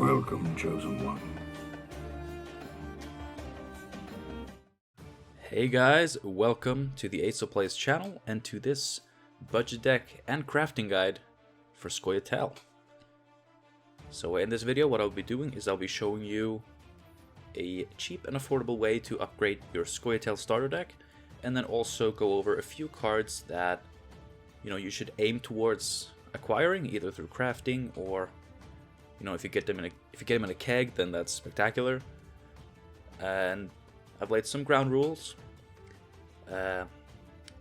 Welcome, Chosen One. Hey guys, welcome to the Ace of Plays channel and to this budget deck and crafting guide for Scoia'tael. So in this video what I'll be doing is I'll be showing you a cheap and affordable way to upgrade your Scoia'tael starter deck, and then also go over a few cards that you should aim towards acquiring either through crafting or if you get them in a keg, then that's spectacular. And I've laid some ground rules.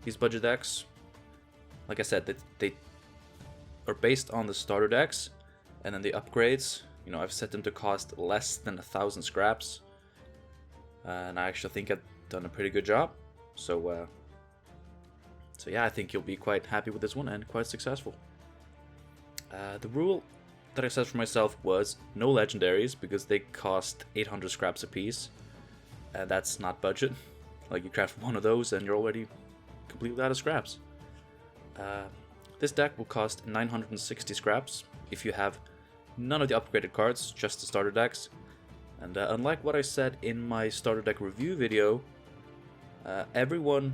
These budget decks, like I said, they are based on the starter decks, and then the upgrades, I've set them to cost less than 1,000 scraps, and I actually think I've done a pretty good job. So yeah, I think you'll be quite happy with this one and quite successful. The rule that I set for myself was no legendaries, because they cost 800 scraps a piece, and that's not budget. Like, you craft one of those and you're already completely out of scraps. This deck will cost 960 scraps if you have none of the upgraded cards, just the starter decks. And unlike what I said in my starter deck review video, everyone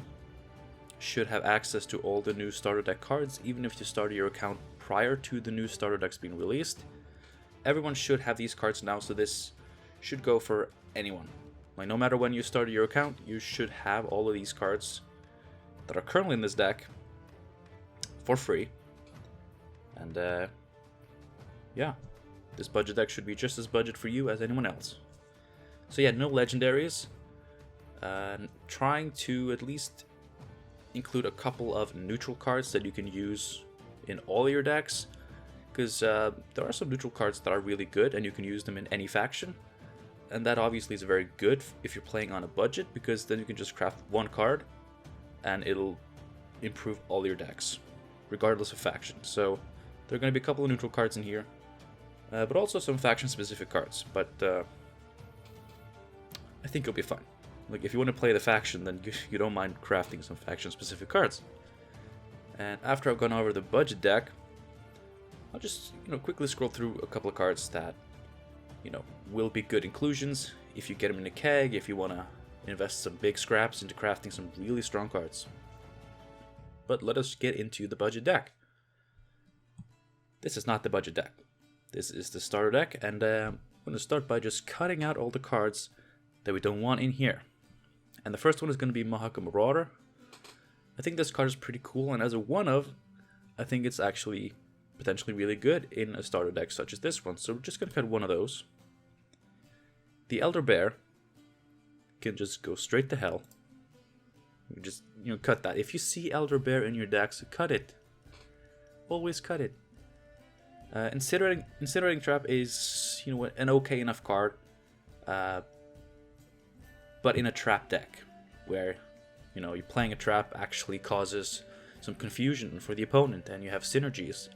should have access to all the new starter deck cards, even if you started your account prior to the new starter decks being released. Everyone should have these cards now, so this should go for anyone. Like, no matter when you started your account, you should have all of these cards that are currently in this deck for free. And yeah, this budget deck should be just as budget for you as anyone else. So yeah, no legendaries. Trying to at least include a couple of neutral cards that you can use in all your decks, because there are some neutral cards that are really good and you can use them in any faction, and that obviously is very good if you're playing on a budget, because then you can just craft one card and it'll improve all your decks regardless of faction. So there are going to be a couple of neutral cards in here, but also some faction specific cards, but I think it'll be fine. Like, if you want to play the faction, then you don't mind crafting some faction specific cards. And after I've gone over the budget deck, I'll just quickly scroll through a couple of cards that will be good inclusions if you get them in a keg, if you want to invest some big scraps into crafting some really strong cards. But let us get into the budget deck. This is not the budget deck. This is the starter deck, and I'm going to start by just cutting out all the cards that we don't want in here. And the first one is going to be Mahaka Marauder. I think this card is pretty cool, and as a one-of, I think it's actually potentially really good in a starter deck such as this one. So we're just going to cut one of those. The Elder Bear can just go straight to hell. You just cut that. If you see Elder Bear in your decks, cut it. Always cut it. Incinerating Trap is an okay enough card, but in a trap deck where you're playing a trap actually causes some confusion for the opponent and you have synergies.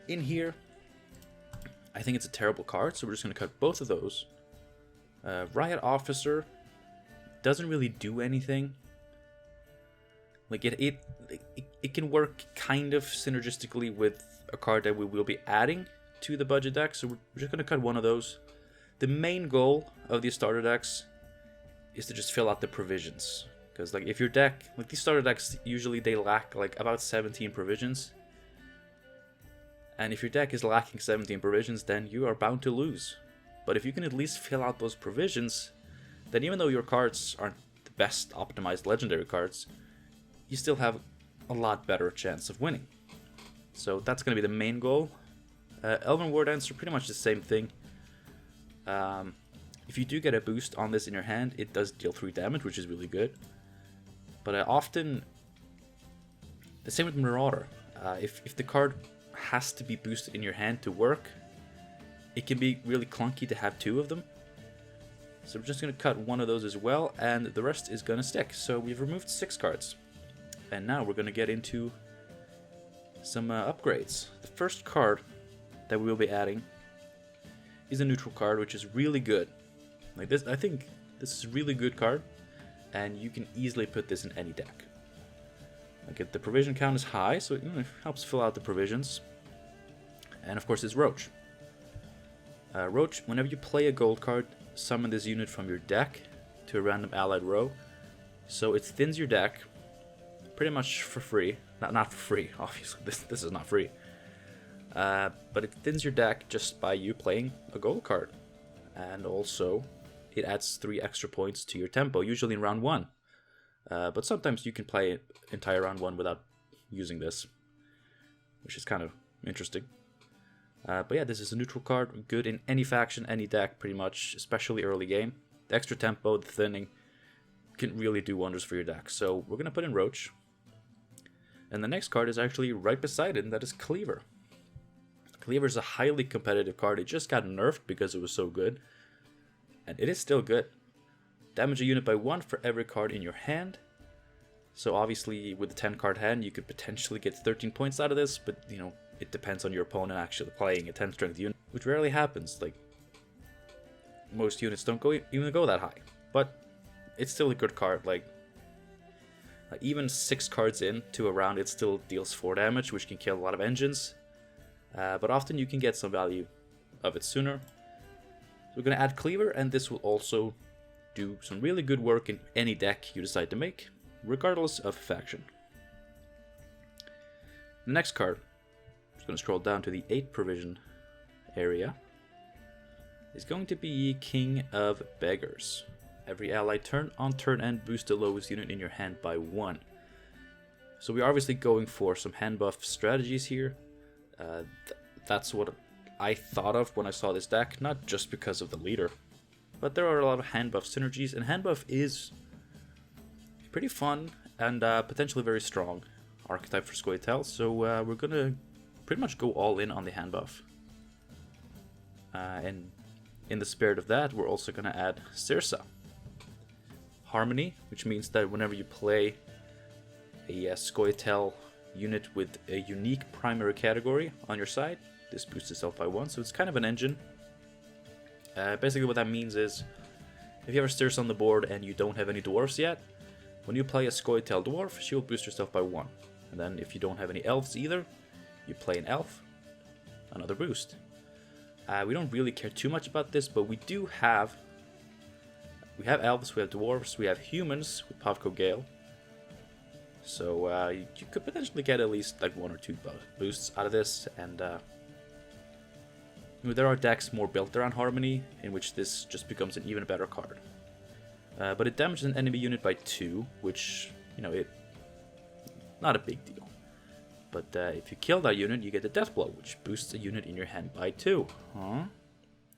In here, I think it's a terrible card, so we're just going to cut both of those. Riot Officer doesn't really do anything. Like, it can work kind of synergistically with a card that we will be adding to the budget deck, so we're just going to cut one of those. The main goal of these starter decks is to just fill out the provisions, because if your deck, these starter decks, usually they lack about 17 provisions, and if your deck is lacking 17 provisions, then you are bound to lose. But if you can at least fill out those provisions, then even though your cards aren't the best optimized legendary cards, you still have a lot better chance of winning. So that's going to be the main goal. Elven War Dance are pretty much the same thing. If you do get a boost on this in your hand, it does deal 3 damage, which is really good. But often, the same with Marauder. If the card has to be boosted in your hand to work, it can be really clunky to have 2 of them. So we're just going to cut one of those as well, and the rest is going to stick. So we've removed 6 cards. And now we're going to get into some upgrades. The first card that we will be adding is a neutral card, which is really good. I think this is a really good card, and you can easily put this in any deck. The provision count is high, so it helps fill out the provisions. And of course it's Roach. Roach, whenever you play a gold card, summon this unit from your deck to a random allied row. So it thins your deck pretty much for free. Not for free, obviously. This is not free. But it thins your deck just by you playing a gold card. And also, it adds 3 extra points to your tempo, usually in round 1. But sometimes you can play entire round 1 without using this, which is kind of interesting. But yeah, this is a neutral card, good in any faction, any deck, pretty much, especially early game. The extra tempo, the thinning, can really do wonders for your deck. So we're going to put in Roach. And the next card is actually right beside it, and that is Cleaver. Cleaver is a highly competitive card. It just got nerfed because it was so good. And it is still good. Damage a unit by 1 for every card in your hand. So obviously with the 10 card hand you could potentially get 13 points out of this, but you know, it depends on your opponent actually playing a 10 strength unit, which rarely happens. Like, most units don't even go that high. But it's still a good card. Like even 6 cards into a round it still deals 4 damage, which can kill a lot of engines. But often you can get some value of it sooner. So we're going to add Cleaver, and this will also do some really good work in any deck you decide to make, regardless of faction. The next card, I'm just going to scroll down to the 8 provision area, is going to be King of Beggars. Every ally turn on turn end, boost the lowest unit in your hand by 1. So we're obviously going for some hand buff strategies here. That's what I thought of when I saw this deck, not just because of the leader, but there are a lot of hand buff synergies, and hand buff is pretty fun and potentially very strong archetype for Scoia'tael, so we're gonna pretty much go all in on the hand buff. And in the spirit of that, we're also gonna add Sirsa. Harmony, which means that whenever you play a Scoia'tael unit with a unique primary category on your side, this boosts itself by 1, so it's kind of an engine. Basically what that means is, if you have a Sirsa on the board and you don't have any dwarves yet, when you play a Scoia'tael dwarf, she will boost herself by 1. And then if you don't have any elves either, you play an elf, another boost. We don't really care too much about this, but we have elves, we have dwarves, we have humans with Pavko Gale. So you could potentially get at least like 1 or 2 boosts out of this, and there are decks more built around Harmony in which this just becomes an even better card. But it damages an enemy unit by 2, which, you know, not a big deal. But if you kill that unit, you get the Death Blow, which boosts a unit in your hand by 2. Huh?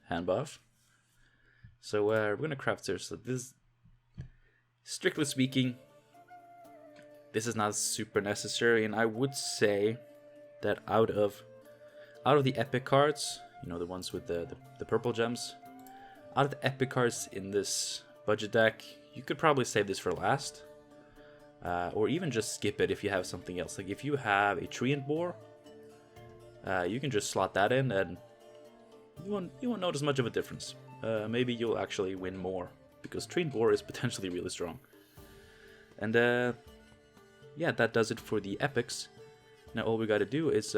Hand buff. So we're gonna craft here. So this, strictly speaking, this is not super necessary, and I would say that out of the epic cards, you know, the ones with the purple gems, out of the epic cards in this budget deck, you could probably save this for last. Or even just skip it if you have something else. Like if you have a Treant Boar, you can just slot that in and you won't notice much of a difference. Maybe you'll actually win more, because Treant Boar is potentially really strong. And yeah, that does it for the epics. Now all we gotta do is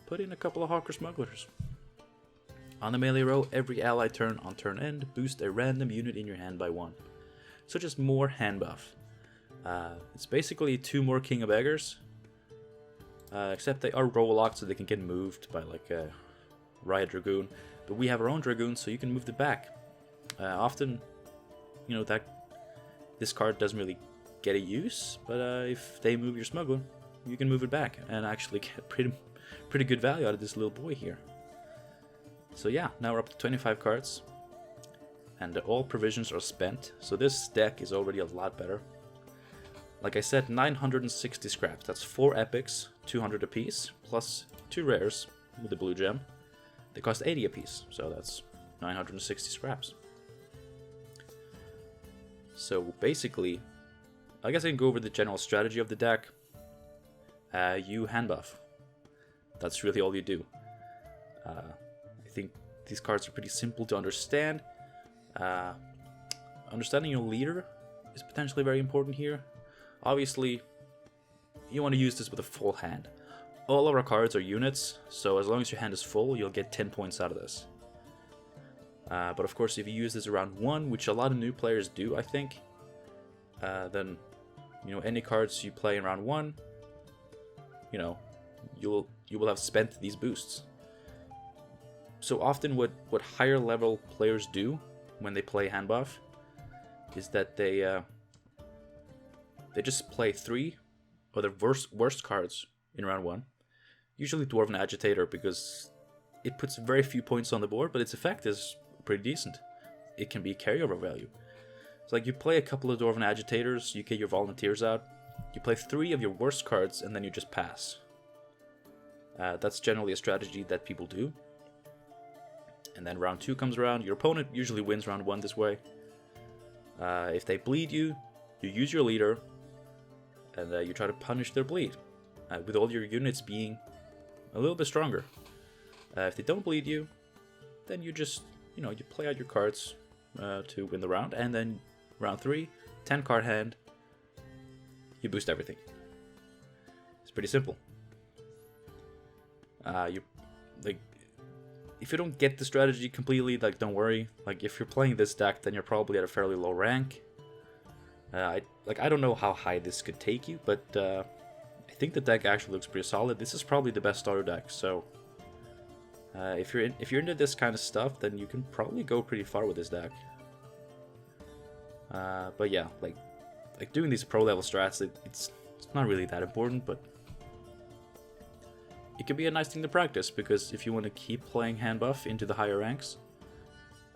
put in a couple of Hawker Smugglers. On the melee row, every ally turn on turn end, boost a random unit in your hand by 1. So just more hand buff. It's basically 2 more King of Beggars, except they are roll locked, so they can get moved by like a Riot Dragoon. But we have our own Dragoon, so you can move it back. Often, you know, that this card doesn't really get a use, but if they move your Smuggler, you can move it back and actually get pretty good value out of this little boy here. So yeah, now we're up to 25 cards, and all provisions are spent, so this deck is already a lot better. Like I said, 960 scraps. That's 4 epics, 200 apiece, plus 2 rares with the blue gem. They cost 80 apiece, so that's 960 scraps. So basically, I guess I can go over the general strategy of the deck. You hand buff. That's really all you do. I think these cards are pretty simple to understand. Understanding your leader is potentially very important here. Obviously, you want to use this with a full hand. All of our cards are units, so as long as your hand is full, you'll get 10 points out of this. But of course, if you use this around 1, which a lot of new players do, I think, then, you know, any cards you play in round 1, you know, you will have spent these boosts. So often what higher level players do when they play hand buff is that they just play 3 of their worst cards in round 1. Usually Dwarven Agitator, because it puts very few points on the board, but its effect is pretty decent. It can be carryover value. It's like you play a couple of Dwarven Agitators, you get your Volunteers out, you play 3 of your worst cards, and then you just pass. That's generally a strategy that people do. And then round 2 comes around, your opponent usually wins round 1 this way. If they bleed you, you use your leader, and you try to punish their bleed, with all your units being a little bit stronger. If they don't bleed you, then you just, you know, you play out your cards to win the round, and then round 3, 10 card hand, you boost everything. It's pretty simple. If you don't get the strategy completely, like, don't worry. Like, if you're playing this deck, then you're probably at a fairly low rank. I don't know how high this could take you, but I think the deck actually looks pretty solid. This is probably the best starter deck, so if you're into this kind of stuff, then you can probably go pretty far with this deck. But yeah, like doing these pro level strats, it's not really that important, but it could be a nice thing to practice, because if you want to keep playing hand buff into the higher ranks,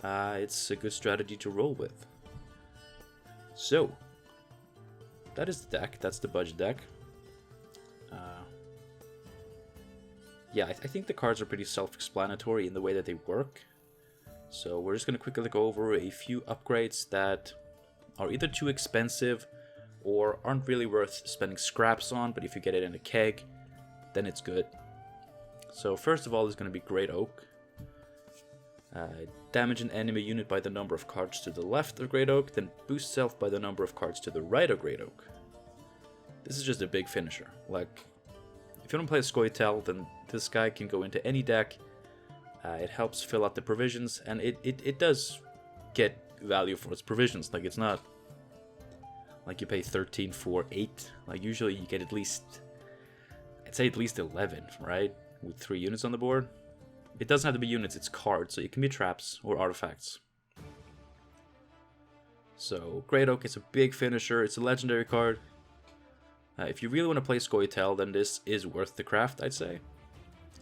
it's a good strategy to roll with. So, that is the deck. That's the budget deck. Yeah, I think the cards are pretty self-explanatory in the way that they work. So we're just going to quickly go over a few upgrades that are either too expensive or aren't really worth spending scraps on, but if you get it in a keg, then it's good. So first of all is going to be Great Oak. Damage an enemy unit by the number of cards to the left of Great Oak, then boost self by the number of cards to the right of Great Oak. This is just a big finisher. Like, if you don't play Scoia'tael, then this guy can go into any deck. It helps fill out the provisions, and it does get value for its provisions. Like, it's not like you pay 13 for 8. Like, usually you get at least, I'd say at least 11, right? With 3 units on the board. It doesn't have to be units, it's cards, so it can be traps or artifacts. So, Great Oak is a big finisher, it's a legendary card. If you really want to play Scoia'tael, then this is worth the craft, I'd say.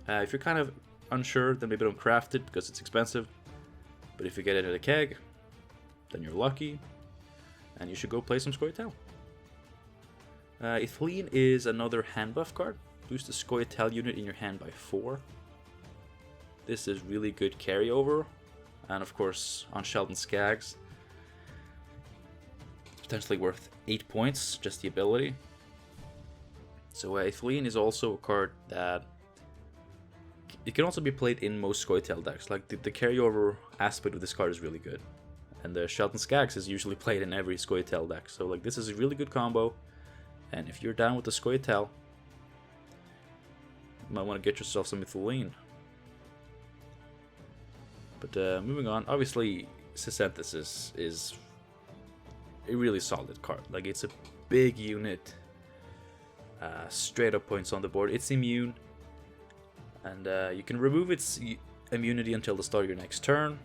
If you're kind of unsure, then maybe don't craft it because it's expensive. But if you get it at a keg, then you're lucky, and you should go play some Scoia'tael. Ithleen is another hand buff card. Boost a Scoia'tael unit in your hand by 4. This is really good carryover, and of course on Sheldon Skaggs, it's potentially worth 8 points, just the ability. So Ithleen is also a card that it can also be played in most Scoia'tael decks. Like, the carryover aspect of this card is really good, and the Sheldon Skaggs is usually played in every Scoia'tael deck. So like, this is a really good combo, and if you're down with the Scoia'tael, you might want to get yourself some Ithleen. But moving on, obviously Scoia'tael is a really solid card. Like, it's a big unit, straight up points on the board. It's immune, and you can remove its immunity until the start of your next turn.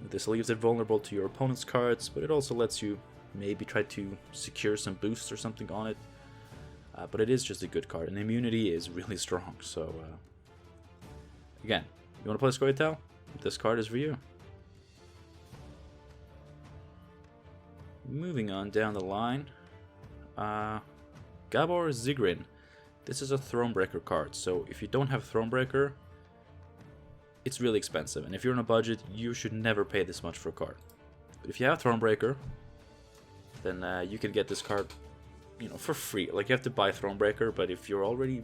This leaves it vulnerable to your opponent's cards, but it also lets you maybe try to secure some boosts or something on it. But it is just a good card, and immunity is really strong. So again, you want to play Scoia'tael? This card is for you. Moving on down the line, Gabor Zigrin. This is a Thronebreaker card, so if you don't have Thronebreaker, it's really expensive, and if you're on a budget, you should never pay this much for a card. But if you have Thronebreaker, then you can get this card, you know, for free. Like, you have to buy Thronebreaker, but if you're already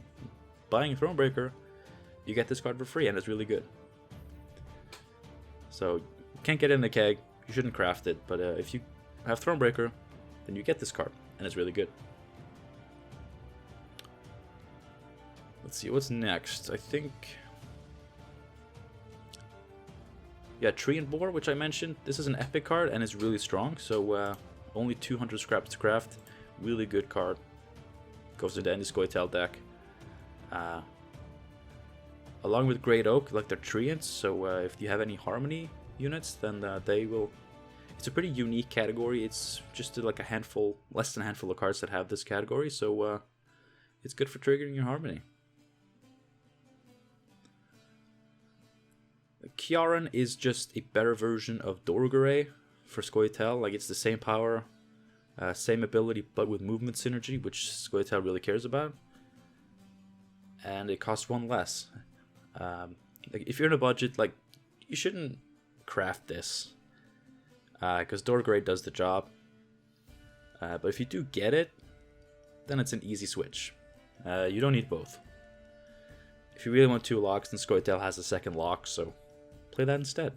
buying Thronebreaker, you get this card for free, and it's really good. So, you can't get it in a keg, you shouldn't craft it, but if you have Thronebreaker, then you get this card, and it's really good. Let's see, what's next? I think... Yeah, Tree and Boar, which I mentioned. This is an epic card and it's really strong. So only 200 scraps to craft. Really good card. Goes into any Scoia'tael deck. Along with Great Oak, like they're treants. So if you have any Harmony units, then they will. It's a pretty unique category. It's just like a handful, less than a handful of cards that have this category. So it's good for triggering your Harmony. Kiaran is just a better version of Dorgare for Scoia'tael. Like it's the same power, same ability, but with movement synergy, which Scoia'tael really cares about. And it costs 1 less. Like if you're in a budget, like you shouldn't craft this, because Dorgare does the job. But if you do get it, then it's an easy switch. You don't need both. If you really want 2 locks, then Scoia'tael has a second lock, so play that instead.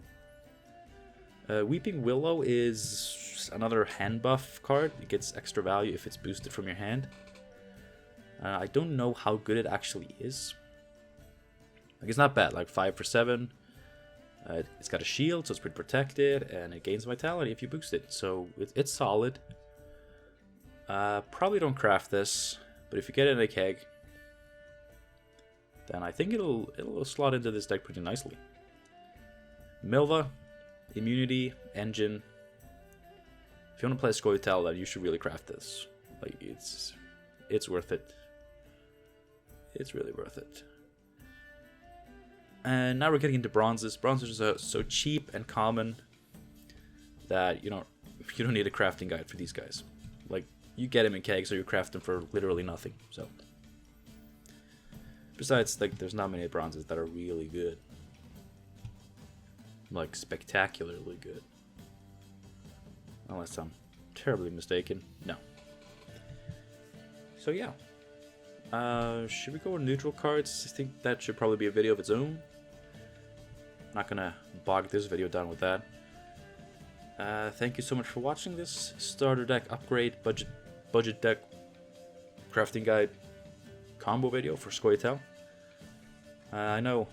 Weeping Willow is another hand buff card. It gets extra value if it's boosted from your hand. I don't know how good it actually is. Like it's not bad, like 5 for 7. It's got a shield, so it's pretty protected, and it gains vitality if you boost it. So it's solid. Probably don't craft this, but if you get it in a keg, then I think it'll slot into this deck pretty nicely. Milva, immunity, engine. If you want to play Scoia'tael, then you should really craft this. Like it's worth it. It's really worth it. And now we're getting into bronzes. Bronzes are so cheap and common that you don't need a crafting guide for these guys. Like you get them in kegs, or you craft them for literally nothing. So besides, like there's not many bronzes that are really good. Like spectacularly good. Unless I'm terribly mistaken. No. So yeah. Should we go with neutral cards? I think that should probably be a video of its own. Not gonna bog this video down with that. Thank you so much for watching this starter deck upgrade budget deck crafting guide combo video for Scoia'tael. I know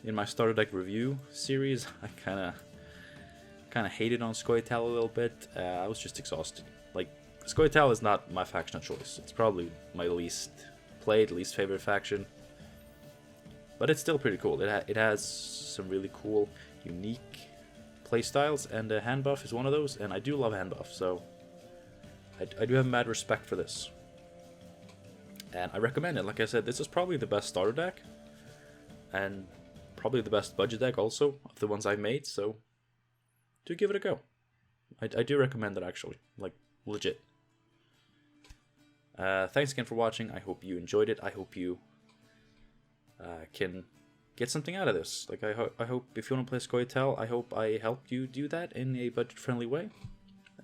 in my starter deck review series I kind of hated on Scoia'tael a little bit. I was just exhausted. Like Scoia'tael is not my faction of choice. It's probably my least played, least favorite faction. But it's still pretty cool. It has some really cool, unique playstyles, and hand buff is one of those. And I do love hand buff, so I do have mad respect for this. And I recommend it. Like I said, this is probably the best starter deck, and probably the best budget deck also of the ones I've made. So do give it a go. I do recommend it actually, like legit. Thanks again for watching. I hope you enjoyed it. I hope you can get something out of this. Like I hope if you want to play Scoia'tael, I hope I helped you do that in a budget-friendly way.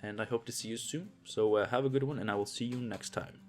And I hope to see you soon. So have a good one, and I will see you next time.